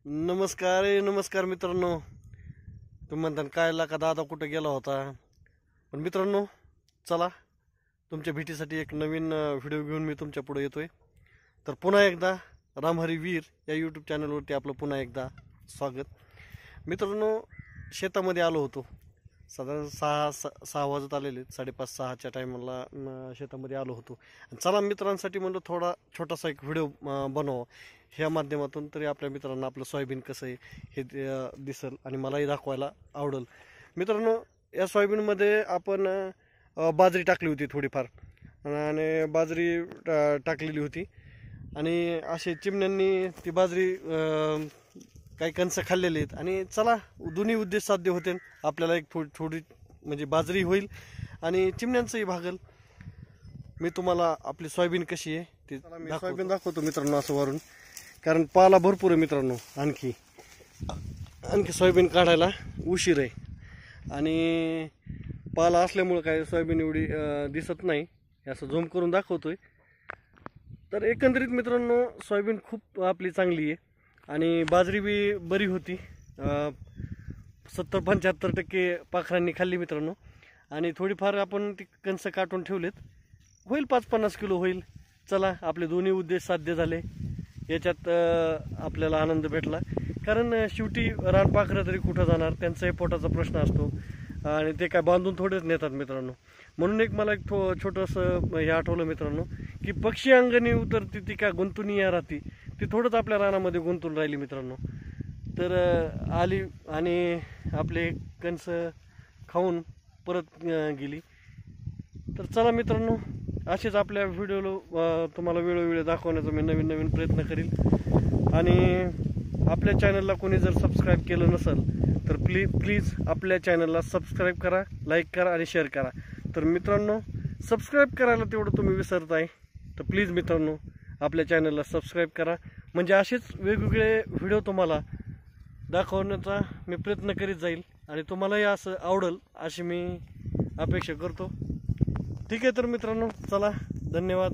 नमस्कार मित्रांनो. तुम्ही म्हणता काय का दादा कुठे गेला होता, पण मित्रांनो चला तुमच्या भेटीसाठी एक नवीन व्हिडिओ घेऊन मी तुमच्या पुढे येतोय. तर पुन्हा एकदा रामहरी वीर या यूट्यूब चॅनलवरती आपलं पुन्हा एकदा स्वागत. मित्रांनो शेतामध्ये आलो होतो. साधारण सहा वाजत आलेले, 5:30-6च्या टायमाला शेतामध्ये आलो होतो. चला मित्रांसाठी म्हणलं थोडा छोटासा एक व्हिडिओ बनवा, ह्या माध्यमातून तरी आपल्या मित्रांना आपलं सोयाबीन कसं आहे हे दिसेल आणि मलाही दाखवायला आवडेल. मित्रांनो या सोयाबीनमध्ये आपण बाजरी टाकली होती थोडीफार, आणि बाजरी टाकलेली होती आणि असे चिमण्यांनी ती बाजरी काही कणसं खाल्लेले आहेत. आणि चला दोन्ही उद्देश साध्य होते. आपल्याला एक थोडी म्हणजे बाजरी होईल आणि चिमण्यांचंही भागल. मी तुम्हाला आपली सोयाबीन कशी आहे ते सोयाबीन दाखवतो मित्रांनो असं वरून, कारण पाला भरपूर आहे मित्रांनो. आणखी सोयाबीन काढायला उशीर आहे आणि पाला असल्यामुळं काय सोयाबीन एवढी दिसत नाही. असं झूम करून दाखवतोय. तर एकंदरीत मित्रांनो सोयाबीन खूप आपली चांगली आहे आणि बाजरी बी बरी होती. 70-75% पाखरांनी खाल्ली मित्रांनो. आणि थोडीफार आपण ती कणसं काटून ठेवलेत, होईल 5-50 किलो होईल. चला आपले दोन्ही उद्देश साध्य झाले, याच्यात आपल्याला आनंद भेटला. कारण शेवटी रानपाखरं तरी कुठं जाणार, त्यांचाही पोटाचा प्रश्न असतो आणि ते काय बांधून थोडेच नेतात मित्रांनो. म्हणून एक मला एक छोटंसं हे आठवलं मित्रांनो, की पक्षी अंगणी उतरती ती का गुंतून या राहती, ती थोडंच आपल्या रानामध्ये गुंतून राहिली मित्रांनो. तर आली आणि आपले कणस खाऊन परत गेली. तर चला मित्रांनो असेच आपल्या व्हिडिओला तुम्हाला वेळोवेळी दाखवण्याचा मी नवीन प्रयत्न करील. आणि आपल्या चॅनलला कोणी जर सबस्क्राईब केलं नसेल तर प्लीज आपल्या चॅनलला सबस्क्राईब करा, लाईक करा आणि शेअर करा. तर मित्रांनो सबस्क्राईब करायला तेवढं तुम्ही विसरताय, तर प्लीज मित्रांनो आपल्या चॅनलला सबस्क्राईब करा. म्हणजे असेच वेगवेगळे व्हिडिओ तुम्हाला दाखवण्याचा मी प्रयत्न करीत जाईल आणि तुम्हालाही असं आवडेल अशी मी अपेक्षा करतो. ठीक आहे तर मित्रांनो चला, धन्यवाद.